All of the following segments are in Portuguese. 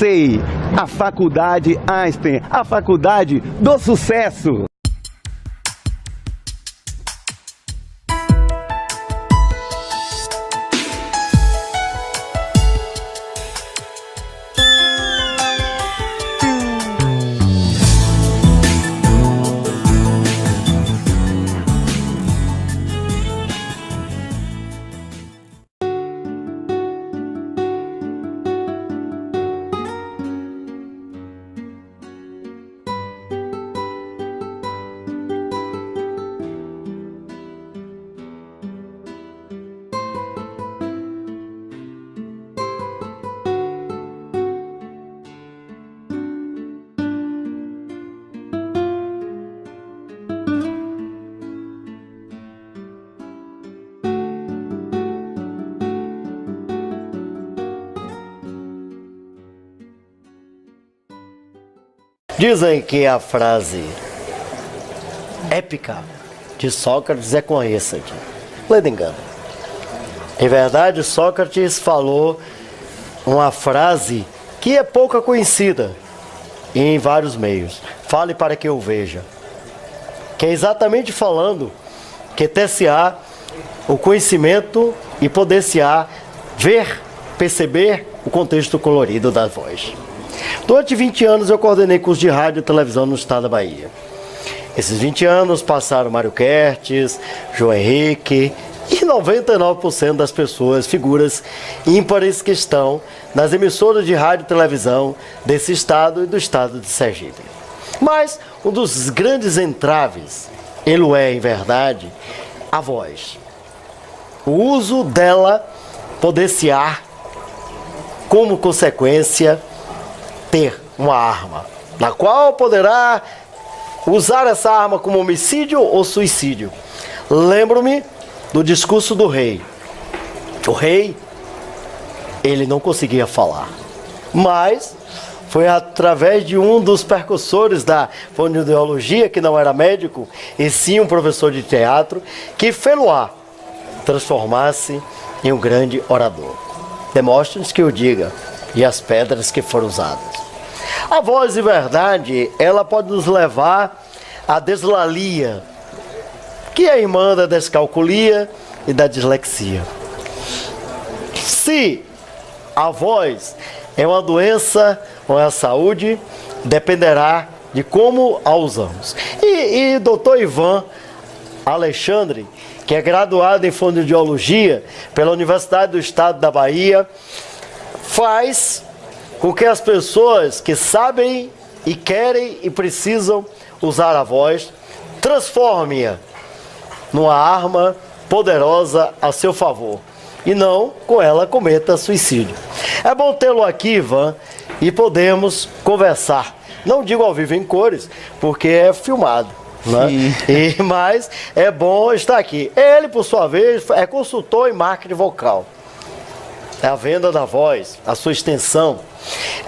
SEI, a Faculdade Einstein, a faculdade do sucesso. Dizem que a frase épica de Sócrates é conhecida. Lendo engano. Em verdade, Sócrates falou uma frase que é pouco conhecida em vários meios. Fale para que eu veja. Que é exatamente falando que ter-se-á o conhecimento e poder-se-á ver, perceber o contexto colorido da voz. Durante 20 anos eu coordenei curso de rádio e televisão no estado da Bahia. Esses 20 anos passaram Mário Kertes, João Henrique e 99% das pessoas, figuras ímpares que estão nas emissoras de rádio e televisão desse estado e do estado de Sergipe. Mas um dos grandes entraves, ele é, em verdade, a voz. O uso dela poder-se-á, como consequência, ter uma arma, na qual poderá usar essa arma como homicídio ou suicídio. Lembro-me do discurso do rei. O rei, ele não conseguia falar, mas foi através de um dos percussores da fonoaudiologia, que não era médico, e sim um professor de teatro, que fez-lo transformar-se em um grande orador. Demonstre-nos que o diga, e as pedras que foram usadas. A voz de verdade, ela pode nos levar à deslalia, que é irmã da descalculia e da dislexia. Se a voz é uma doença ou é a saúde, dependerá de como a usamos. E Dr. Ivan Alexandre, que é graduado em fonoaudiologia pela Universidade do Estado da Bahia, faz com que as pessoas que sabem e querem e precisam usar a voz, transformem-a numa arma poderosa a seu favor, e não com ela cometa suicídio. É bom tê-lo aqui, Ivan, e podemos conversar. Não digo ao vivo em cores, porque é filmado, né? Mas é bom estar aqui. Ele, por sua vez, é consultor em marketing vocal. É a venda da voz, a sua extensão.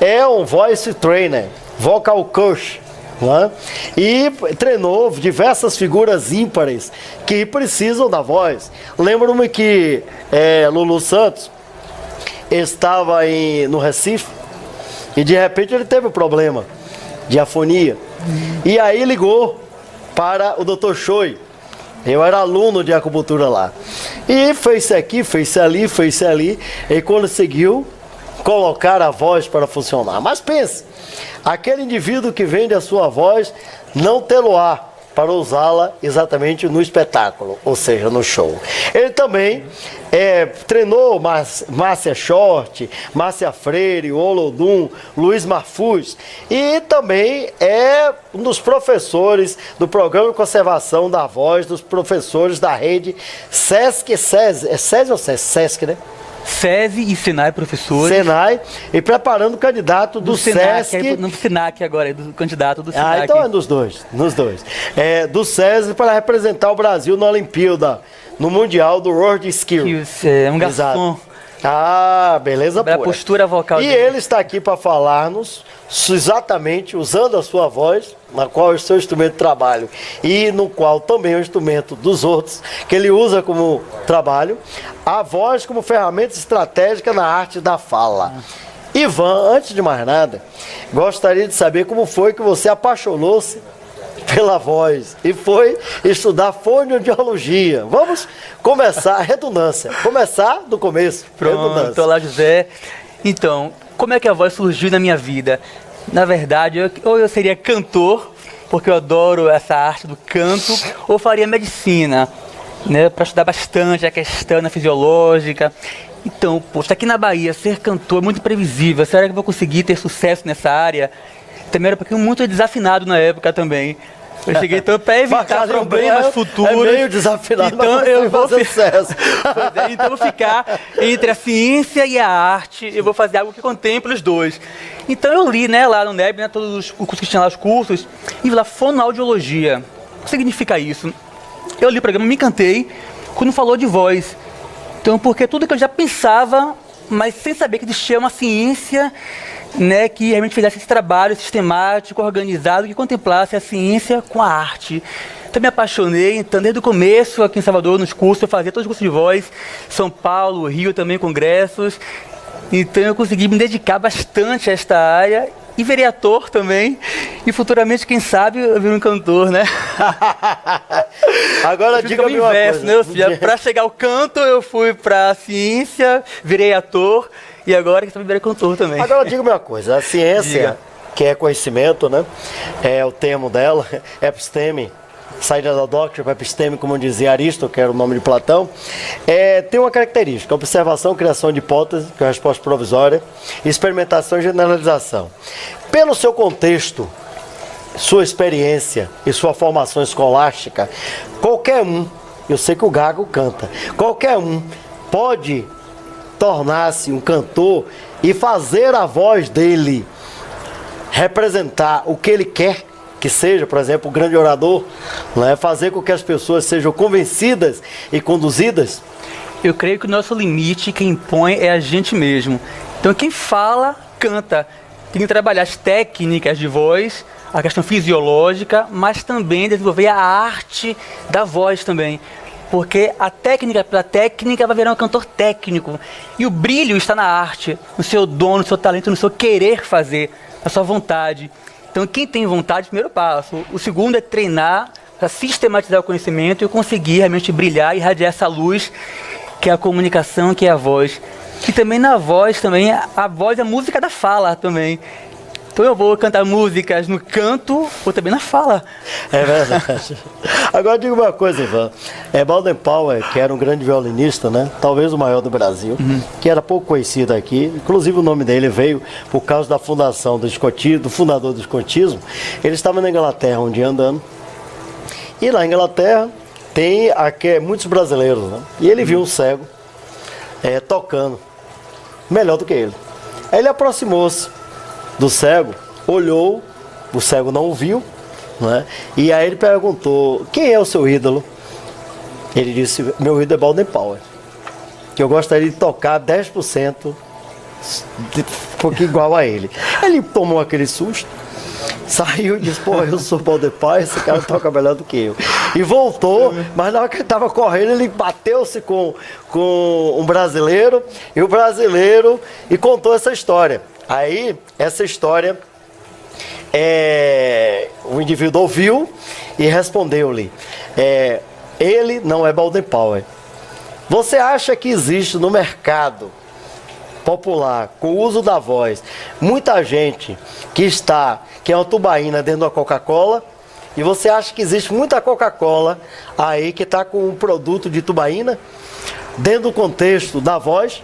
É um voice trainer, vocal coach, né? E treinou diversas figuras ímpares que precisam da voz. Lembro-me que Lulu Santos estava no Recife e de repente ele teve um problema de afonia. E aí ligou para o Dr. Choi. Eu era aluno de acupuntura lá. E fez aqui, fez ali, e conseguiu colocar a voz para funcionar. Mas pense, aquele indivíduo que vende a sua voz não tê-lo-á para usá-la exatamente no espetáculo, ou seja, no show. Ele também treinou Márcia Short, Márcia Freire, Olodum, Luiz Marfuz, e também é um dos professores do Programa de Conservação da Voz, dos professores da rede SESC, SESC, né? SESI e Senai, professores. Senai, e preparando o candidato do SESC. No SINAC agora, do candidato do SINAC. Então é nos dois. Do SESI para representar o Brasil na Olimpíada, no Mundial do World Skills. É um garçom. Beleza pura. A postura vocal e dele. ele está aqui para falar-nos exatamente usando a sua voz, na qual é o seu instrumento de trabalho e no qual também é o instrumento dos outros, que ele usa como trabalho, a voz como ferramenta estratégica na arte da fala. Ivan, antes de mais nada, gostaria de saber como foi que você apaixonou-se pela voz e foi estudar fonoaudiologia. Vamos começar a redundância. Começar do começo. Pronto, olá José. Então, como é que a voz surgiu na minha vida? Na verdade, ou eu seria cantor, porque eu adoro essa arte do canto, ou faria medicina, né, para estudar bastante a questão fisiológica. Então, poxa, aqui na Bahia, ser cantor é muito imprevisível. Será que eu vou conseguir ter sucesso nessa área? Também era porque muito desafinado na época também. Eu cheguei então para evitar problemas futuros. É meio desafinado, então mas eu vou fazer sucesso. Então eu vou ficar entre a ciência e a arte. Eu vou fazer algo que contemple os dois. Então eu li, né, lá no NEB, né, todos os cursos que tinha lá, os cursos, e vi lá fonoaudiologia. O que significa isso? Eu li o programa, me encantei quando falou de voz. Então, porque tudo que eu já pensava, mas sem saber que existia uma ciência, né, que realmente fizesse esse trabalho sistemático, organizado, que contemplasse a ciência com a arte. Então me apaixonei, então desde o começo aqui em Salvador, nos cursos, eu fazia todos os cursos de voz, São Paulo, Rio também, congressos. Então eu consegui me dedicar bastante a esta área e virei ator também. E futuramente, quem sabe, eu viro um cantor, né? Agora diga-me uma coisa. Né? Para chegar ao canto, eu fui para a ciência, virei ator. E agora que também virei cantor também. Agora diga-me uma coisa, a ciência, que é conhecimento, né? É o termo dela, episteme, saída da doctrina, episteme, como dizia Aristóteles, que era o nome de Platão, tem uma característica: observação, criação de hipótese, que é a resposta provisória, experimentação e generalização. Pelo seu contexto, sua experiência e sua formação escolástica, qualquer um, eu sei que o Gago canta, qualquer um pode tornar-se um cantor e fazer a voz dele representar o que ele quer que seja, por exemplo, o grande orador, né? Fazer com que as pessoas sejam convencidas e conduzidas. Eu creio que o nosso limite, quem impõe, é a gente mesmo. Então quem fala, canta. Tem que trabalhar as técnicas de voz, a questão fisiológica, mas também desenvolver a arte da voz também. Porque a técnica pela técnica vai virar um cantor técnico. E o brilho está na arte, no seu dom, no seu talento, no seu querer fazer, na sua vontade. Então quem tem vontade, primeiro passo. O segundo é treinar para sistematizar o conhecimento e conseguir realmente brilhar e irradiar essa luz, que é a comunicação, que é a voz. E também na voz, também, a voz é a música da fala também. Então eu vou cantar músicas no canto ou também na fala. É verdade. Agora diga uma coisa, Ivan. Baden-Powell, que era um grande violinista, né? Talvez o maior do Brasil, que era pouco conhecido aqui. Inclusive o nome dele veio por causa da fundação do escotismo, do fundador do escotismo. Ele estava na Inglaterra um dia andando. E lá na Inglaterra tem aqui, muitos brasileiros, né? E ele viu um cego tocando melhor do que ele. Aí ele aproximou-se do cego, olhou, o cego não o viu, né? E aí ele perguntou: quem é o seu ídolo? Ele disse: meu ídolo é Baden-Powell, que eu gostaria de tocar 10% um pouquinho igual a ele. Ele tomou aquele susto, saiu e disse: pô, eu sou Baden-Powell, esse cara toca melhor do que eu. E voltou, mas na hora que ele estava correndo, ele bateu-se com um brasileiro, e o brasileiro contou essa história. Aí, essa história, o indivíduo ouviu e respondeu-lhe: ele não é Baden-Powell. Você acha que existe no mercado popular, com o uso da voz, muita gente que é uma tubaína dentro da Coca-Cola, e você acha que existe muita Coca-Cola aí que está com um produto de tubaína dentro do contexto da voz?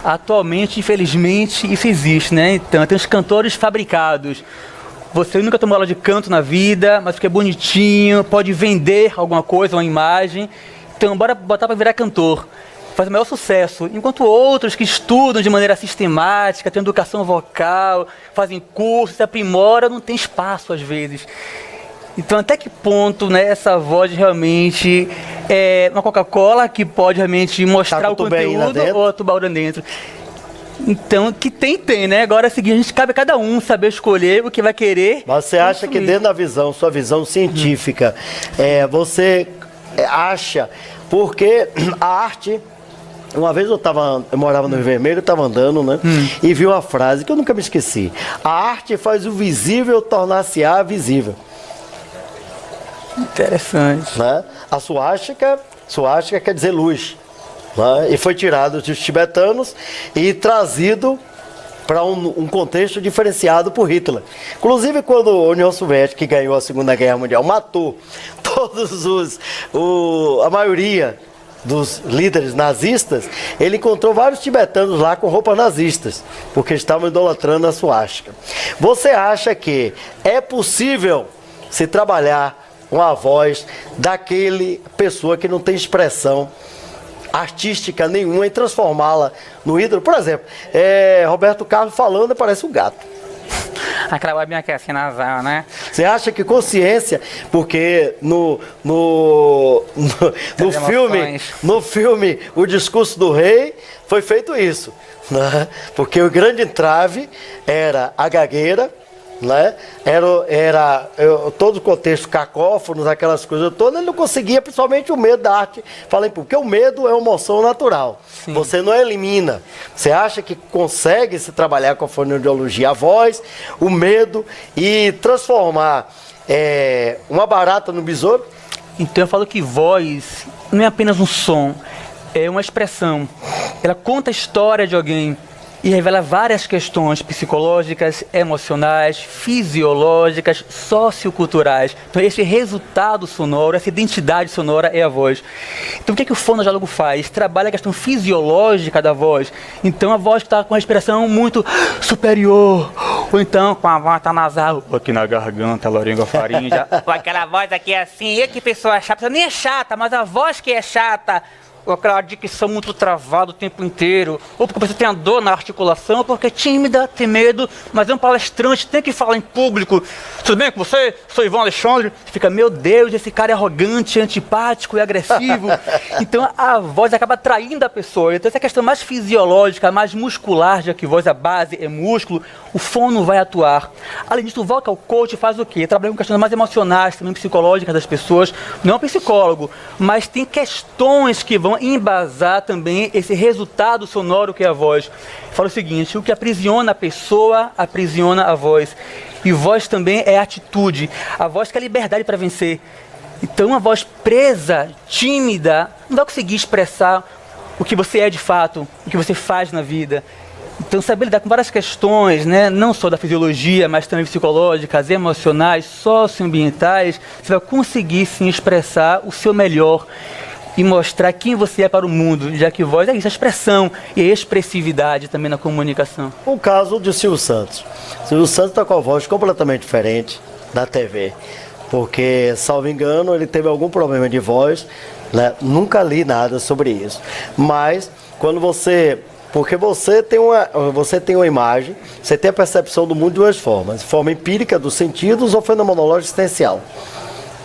Atualmente, infelizmente, isso existe, né? Então, tem os cantores fabricados. Você nunca tomou aula de canto na vida, mas fica bonitinho, pode vender alguma coisa, uma imagem. Então, bora botar para virar cantor. Faz o maior sucesso. Enquanto outros que estudam de maneira sistemática, têm educação vocal, fazem cursos, se aprimoram, não tem espaço às vezes. Então, até que ponto, né, essa voz realmente é uma Coca-Cola que pode realmente mostrar o conteúdo ou a tubaína dentro? Então, que tem, né? Agora é o seguinte, cabe a cada um saber escolher o que vai querer. Mas você acha que dentro da sua visão científica, você acha, porque a arte Uma vez eu morava no Rio Vermelho, eu estava andando, né? E vi uma frase que eu nunca me esqueci. A arte faz o visível tornar-se-á visível. Interessante. Né? A suástica quer dizer luz. Né? E foi tirado dos tibetanos e trazido para um contexto diferenciado por Hitler. Inclusive, quando a União Soviética ganhou a Segunda Guerra Mundial, matou a maioria dos líderes nazistas, ele encontrou vários tibetanos lá com roupas nazistas, porque estavam idolatrando a suástica. Você acha que é possível se trabalhar uma voz daquele pessoa que não tem expressão artística nenhuma e transformá-la no ídolo? Por exemplo, Roberto Carlos falando parece um gato. Aquela bem aqui assim nasal, né? Você acha que consciência, porque no filme O Discurso do Rei foi feito isso, né? Porque o grande entrave era a gagueira, né? Era todo o contexto cacófonos, aquelas coisas todas, ele não conseguia, principalmente o medo da arte. Falei, porque o medo é uma emoção natural. Sim. Você não elimina. Você acha que consegue se trabalhar com a fonoaudiologia, a voz, o medo e transformar uma barata no besouro? Então eu falo que voz não é apenas um som, é uma expressão. Ela conta a história de alguém e revela várias questões psicológicas, emocionais, fisiológicas, socioculturais. Então esse resultado sonoro, essa identidade sonora é a voz. Então o que o fonoaudiólogo faz? Trabalha a questão fisiológica da voz. Então a voz que está com a respiração muito superior, ou então com a voz tá nasal, aqui na garganta, laringofaringe, com aquela voz aqui assim, e que pessoa chata, nem é chata, mas a voz que é chata, ou aquela dicção muito travada o tempo inteiro, ou porque você tem a dor na articulação, ou porque é tímida, tem medo, mas é um palestrante, tem que falar em público. Tudo bem com você? Sou Ivan Alexandre. Você fica, meu Deus, esse cara é arrogante, antipático e agressivo. Então a voz acaba atraindo a pessoa. Então essa questão mais fisiológica, mais muscular, já que voz, a base é músculo, o fono vai atuar. Além disso, o vocal coach faz o quê? Trabalha com questões mais emocionais, também psicológicas das pessoas. Não é um psicólogo, mas tem questões que vão embasar também esse resultado sonoro que é a voz. Fala o seguinte, o que aprisiona a pessoa, aprisiona a voz. E voz também é atitude. A voz quer liberdade para vencer. Então uma voz presa, tímida, não vai conseguir expressar o que você é de fato, o que você faz na vida. Então saber lidar com várias questões, né? Não só da fisiologia, mas também psicológicas, emocionais, socioambientais, você vai conseguir sim expressar o seu melhor e mostrar quem você é para o mundo, já que voz é isso, a expressão e a expressividade também na comunicação. O caso de Silvio Santos. Silvio Santos está com a voz completamente diferente da TV, porque, salvo engano, ele teve algum problema de voz, né? Nunca li nada sobre isso. Mas, quando porque você tem uma imagem, você tem a percepção do mundo de duas formas, forma empírica dos sentidos ou fenomenológica existencial.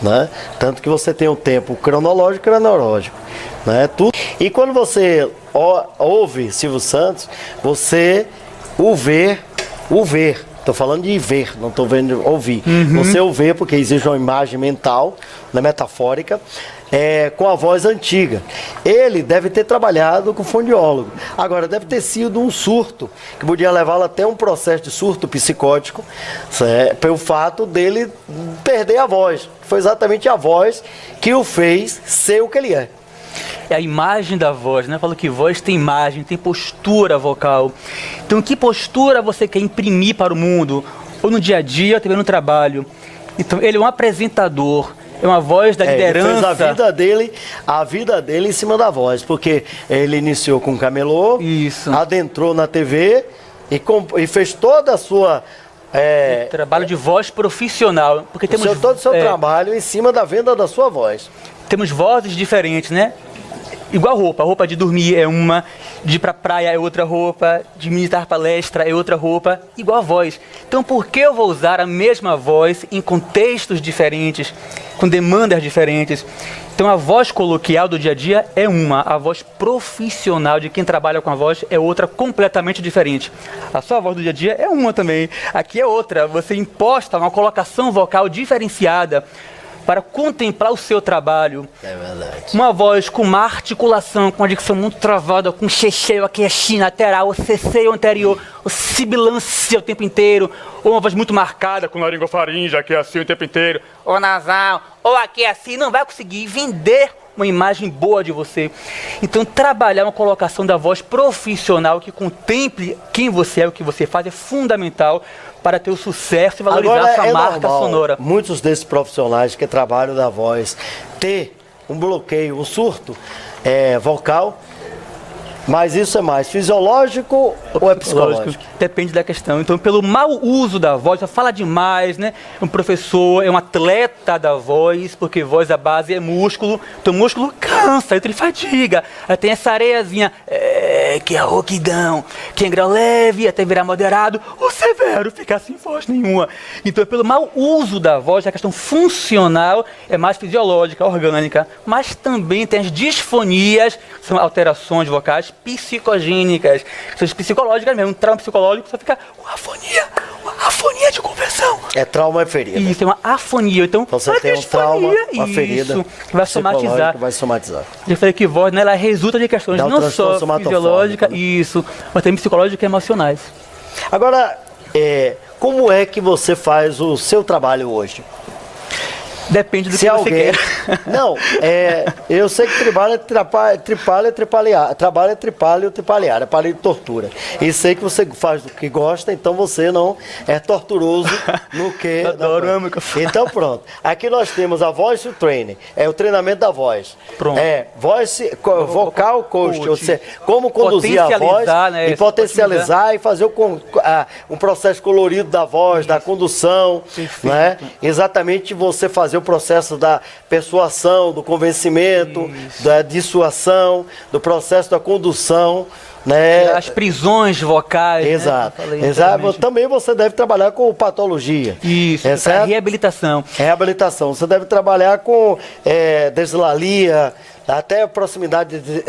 Né? Tanto que você tem o tempo cronológico e cronológico, né? Tudo. E quando você ouve Silvio Santos, você o ver, estou falando de ver, não estou vendo ouvir. Você o vê porque existe uma imagem mental, né, metafórica, com a voz antiga. Ele deve ter trabalhado com fonoaudiólogo. Agora, deve ter sido um surto, que podia levá-lo até um processo de surto psicótico, pelo fato dele perder a voz. Foi exatamente a voz que o fez ser o que ele é. É a imagem da voz, né? Falo que voz tem imagem, tem postura vocal. Então, que postura você quer imprimir para o mundo? Ou no dia a dia, ou também no trabalho. Então, ele é um apresentador. É uma voz da liderança. Ele fez a vida dele em cima da voz, porque ele iniciou com camelô, isso, adentrou na TV e fez toda a sua trabalho de voz profissional, porque temos todo o seu trabalho em cima da venda da sua voz. Temos vozes diferentes, né? Igual roupa. A roupa de dormir é uma, de ir pra praia é outra roupa, de militar palestra é outra roupa, igual a voz. Então por que eu vou usar a mesma voz em contextos diferentes, com demandas diferentes? Então a voz coloquial do dia a dia é uma, a voz profissional de quem trabalha com a voz é outra, completamente diferente. A sua voz do dia a dia é uma também, aqui é outra, você imposta uma colocação vocal diferenciada. para contemplar o seu trabalho. É verdade. Uma voz com uma articulação, com uma dicção muito travada, com checheio aqui assim, lateral, o ceceio anterior, o sibilância o tempo inteiro, ou uma voz muito marcada, com laringofaringe aqui assim o tempo inteiro, ou nasal, ou aqui assim, não vai conseguir vender uma imagem boa de você. Então, trabalhar uma colocação da voz profissional que contemple quem você é, o que você faz, é fundamental para ter o sucesso e valorizar Agora, a sua marca normal, sonora. muitos desses profissionais que trabalham da voz ter um bloqueio, um surto vocal, mas isso é mais fisiológico ou é psicológico? Depende da questão. Então, pelo mau uso da voz, já fala demais, né? Um professor é um atleta da voz, porque voz à base é músculo. Então, o músculo cansa, então ele fadiga. Aí tem essa areiazinha, que é rouquidão, que é em grau leve, até virar moderado, ou severo, ficar sem voz nenhuma. Então, pelo mau uso da voz, a questão funcional é mais fisiológica, orgânica, mas também tem as disfonias, são alterações vocais psicogênicas, são psicológicas mesmo, um trauma psicológico, só fica uma afonia de conversão. É trauma e ferida. Isso, é uma afonia. Então, Você tem um trauma, uma ferida, isso, que vai somatizar. vai somatizar. Já falei que voz, né, ela resulta de questões Dá um não transtorno só somatofóbico, fisiológicas, né? isso, mas também psicológicas e emocionais. Agora, como é que você faz o seu trabalho hoje? Depende do Se que alguém... você quer. Não, eu sei que trabalho é tripalho, tripalhar, é palha de tortura. E sei que você faz do que gosta, então você não é torturoso no que... Adoro, amo o que eu faço. Então pronto. Aqui nós temos a Voice Training, é o treinamento da voz. Pronto. Vocal Coach, ou seja, como conduzir a voz Potencializar, né, e potencializar e fazer um processo colorido da voz, da condução, né? Exatamente você fazer o processo da persuasão, do convencimento, da dissuasão, do processo da condução, né? As prisões vocais. Exato. Né? Exato. Também você deve trabalhar com patologia. Isso, certo? reabilitação. Reabilitação. Você deve trabalhar com dislalia, até proximidade de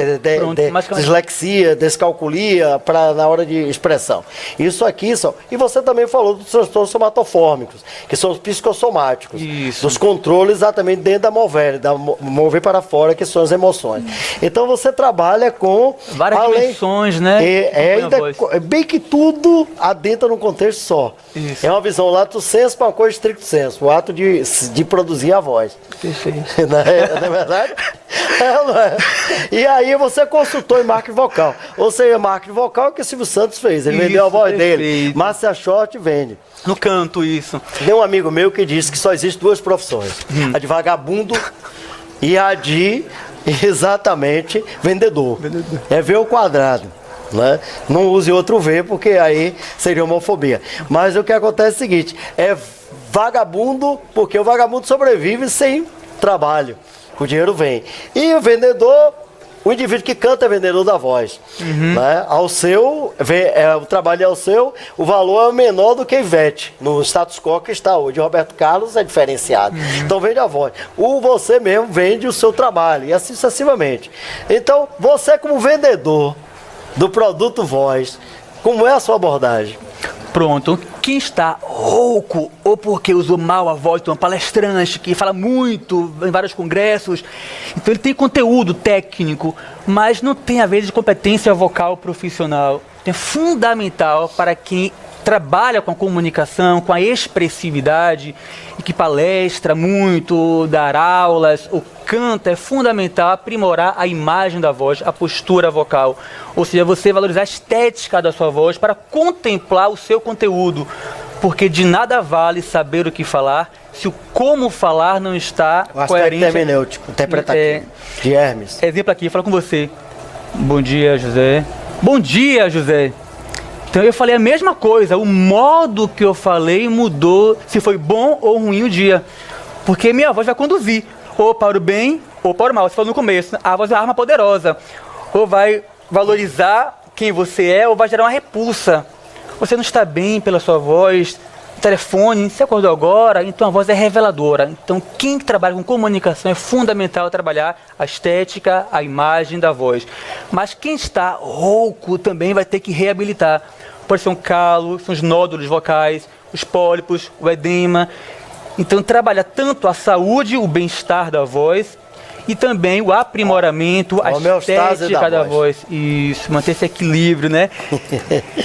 dislexia, descalculia na hora de expressão. Isso aqui são. E você também falou dos transtornos somatofórmicos, que são os psicossomáticos. Isso. Dos controles exatamente dentro da mover, mover para fora, que são as emoções. Então você trabalha com várias dimensões, né? Bem que tudo adentra num contexto só. Isso. É uma visão lato sensu para uma coisa stricto sensu, o ato de produzir a voz. Perfeito. Não é verdade? Não é. E aí você consultou em marketing vocal. Ou seja, marketing vocal é o que o Silvio Santos fez. Ele vendeu a voz dele. Márcia Short vende. No canto, isso. Tem um amigo meu que disse que só existem duas profissões. A de vagabundo e a de, exatamente, vendedor. É V ao quadrado. Né? Não use outro V, porque aí seria homofobia. Mas o que acontece é o seguinte, é vagabundo, porque o vagabundo sobrevive sem trabalho. O dinheiro vem. E o vendedor, o indivíduo que canta é vendedor da voz. Né? O trabalho é ao seu, o valor é menor do que Ivete. No status quo que está hoje. Roberto Carlos é diferenciado. Então vende a voz. Você mesmo vende o seu trabalho, e assim sucessivamente. Então, você como vendedor do produto voz, como é a sua abordagem? Pronto. Quem está rouco ou porque usou mal a voz, então, palestrante que fala muito em vários congressos, então ele tem conteúdo técnico, mas não tem a ver de competência vocal profissional. É fundamental para quem trabalha com a comunicação, com a expressividade e que palestra muito, dar aulas, ou canta, é fundamental aprimorar a imagem da voz, a postura vocal. Ou seja, você valorizar a estética da sua voz para contemplar o seu conteúdo. Porque de nada vale saber o que falar se o como falar não está coerente. Hermenêutico, interpretativo, de Hermes. Exemplo aqui, falo com você. Bom dia, José. Bom dia, José. Então eu falei a mesma coisa, o modo que eu falei mudou, se foi bom ou ruim o dia. Porque minha voz vai conduzir, ou para o bem, ou para o mal. Você falou no começo, a voz é uma arma poderosa. Ou vai valorizar quem você é, ou vai gerar uma repulsa. Você não está bem pela sua voz, telefone, você acordou agora, então a voz é reveladora. Então quem trabalha com comunicação é fundamental trabalhar a estética, a imagem da voz. Mas quem está rouco também vai ter que reabilitar. Pode ser um calo, são os nódulos vocais, os pólipos, o edema. Então trabalha tanto a saúde, o bem-estar da voz e também o aprimoramento, a estética da voz. Isso, manter esse equilíbrio, né?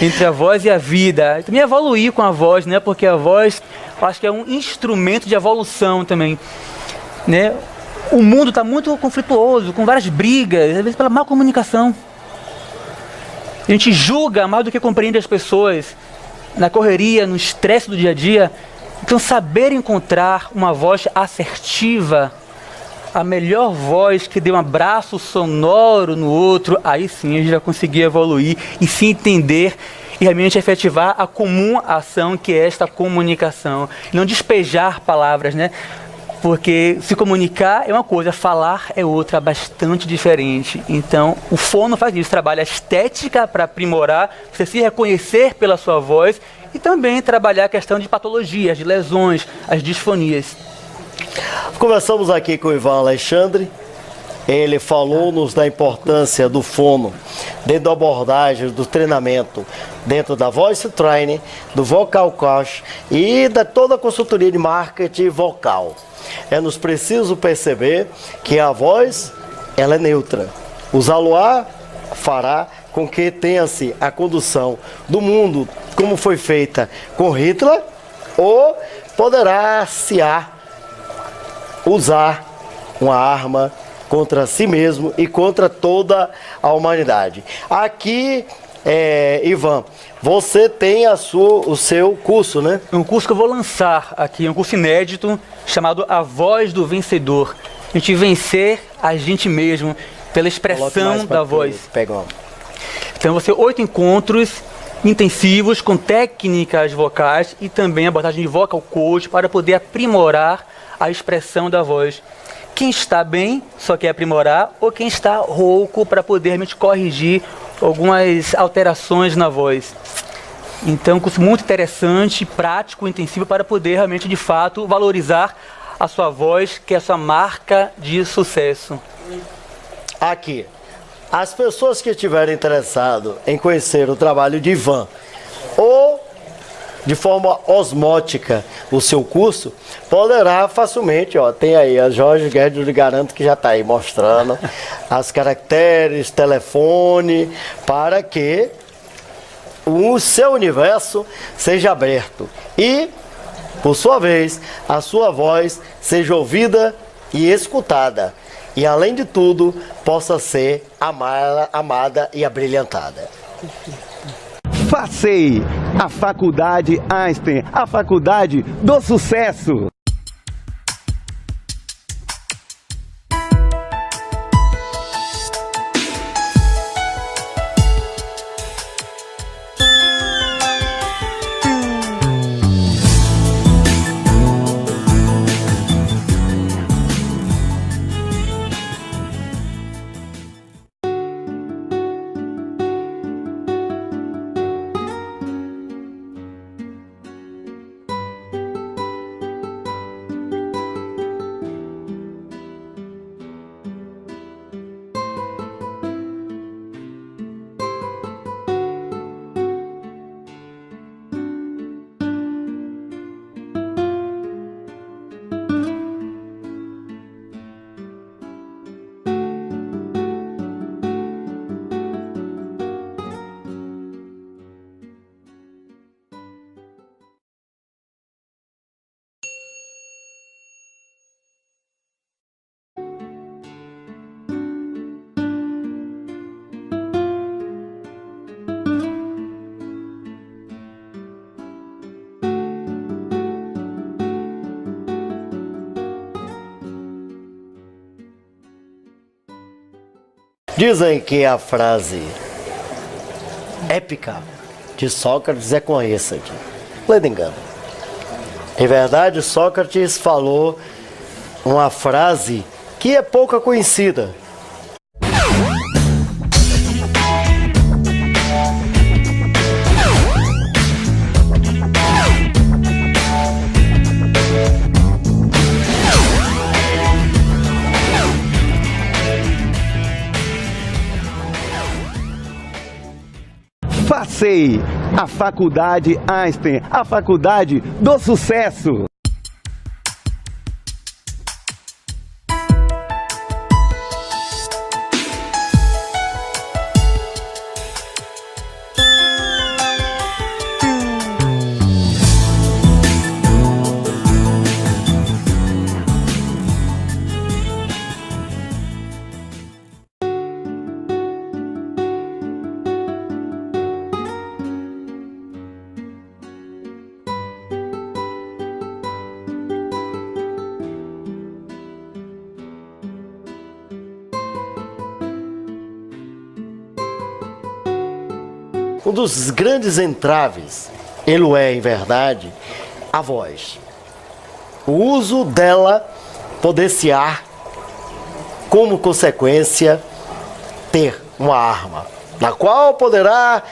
Entre a voz e a vida. E também evoluir com a voz, né? Porque a voz, eu acho que é um instrumento de evolução também, né? O mundo está muito conflituoso, com várias brigas, às vezes pela má comunicação. A gente julga mais do que compreende as pessoas, na correria, no estresse do dia a dia. Então, saber encontrar uma voz assertiva, a melhor voz que dê um abraço sonoro no outro, aí sim a gente vai conseguir evoluir e se entender e realmente efetivar a comum ação que é esta comunicação. Não despejar palavras, né? Porque se comunicar é uma coisa, falar é outra, bastante diferente. Então, o fono faz isso, trabalha a estética para aprimorar, você se reconhecer pela sua voz e também trabalhar a questão de patologias, de lesões, as disfonias. Conversamos aqui com o Ivan Alexandre. Ele falou-nos da importância do fono dentro da abordagem, do treinamento, dentro da Voice Training, do Vocal Coach e da toda a consultoria de marketing vocal. É-nos preciso perceber que a voz, ela é neutra. Usá-lo-á fará com que tenha-se a condução do mundo como foi feita com Hitler, ou poderá-se-á usar uma arma contra si mesmo e contra toda a humanidade. Aqui, Ivan, você tem o seu curso, né? Um curso que eu vou lançar aqui, um curso inédito, chamado A Voz do Vencedor. A gente vencer a gente mesmo, pela expressão da voz. Então vão ser 8 encontros intensivos com técnicas vocais e também abordagem de vocal coach para poder aprimorar a expressão da voz. Quem está bem só quer aprimorar, ou quem está rouco para poder realmente corrigir algumas alterações na voz. Então, um curso muito interessante, prático, intensivo, para poder realmente, de fato, valorizar a sua voz, que é a sua marca de sucesso. Aqui, as pessoas que estiverem interessadas em conhecer o trabalho de Ivan, ou de forma osmótica o seu curso, poderá facilmente, tem aí, a Jorge Guedes, eu lhe garanto que já está aí mostrando as caracteres, telefone, para que o seu universo seja aberto e, por sua vez, a sua voz seja ouvida e escutada e, além de tudo, possa ser amada e abrilhantada. Facei, a Faculdade Einstein, a faculdade do sucesso. Dizem que a frase épica de Sócrates é com essa aqui. Lendo engano. Em verdade, Sócrates falou uma frase que é pouco conhecida. Facei, a Faculdade Einstein, a faculdade do sucesso. um dos grandes entraves, ele é, em verdade, a voz. O uso dela poder-se-á, como consequência, ter uma arma, na qual poderá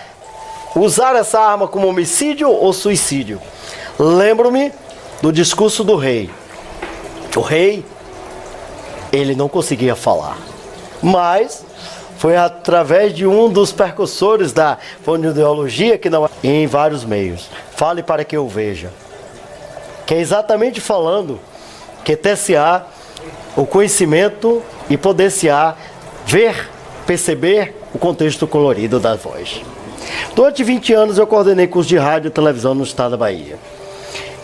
usar essa arma como homicídio ou suicídio. Lembro-me do discurso do rei. O rei, ele não conseguia falar, mas foi através de um dos percussores da fonoaudiologia, que não em vários meios. Fale para que eu veja. Que é exatamente falando que ter-se-á o conhecimento e poder-se-á ver, perceber o contexto colorido da voz. Durante 20 anos eu coordenei curso de rádio e televisão no estado da Bahia.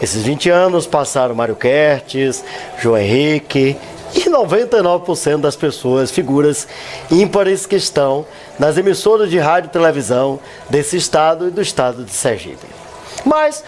Esses 20 anos passaram Mário Kertes, João Henrique e 99% das pessoas, figuras ímpares que estão nas emissoras de rádio e televisão desse estado e do estado de Sergipe. Mas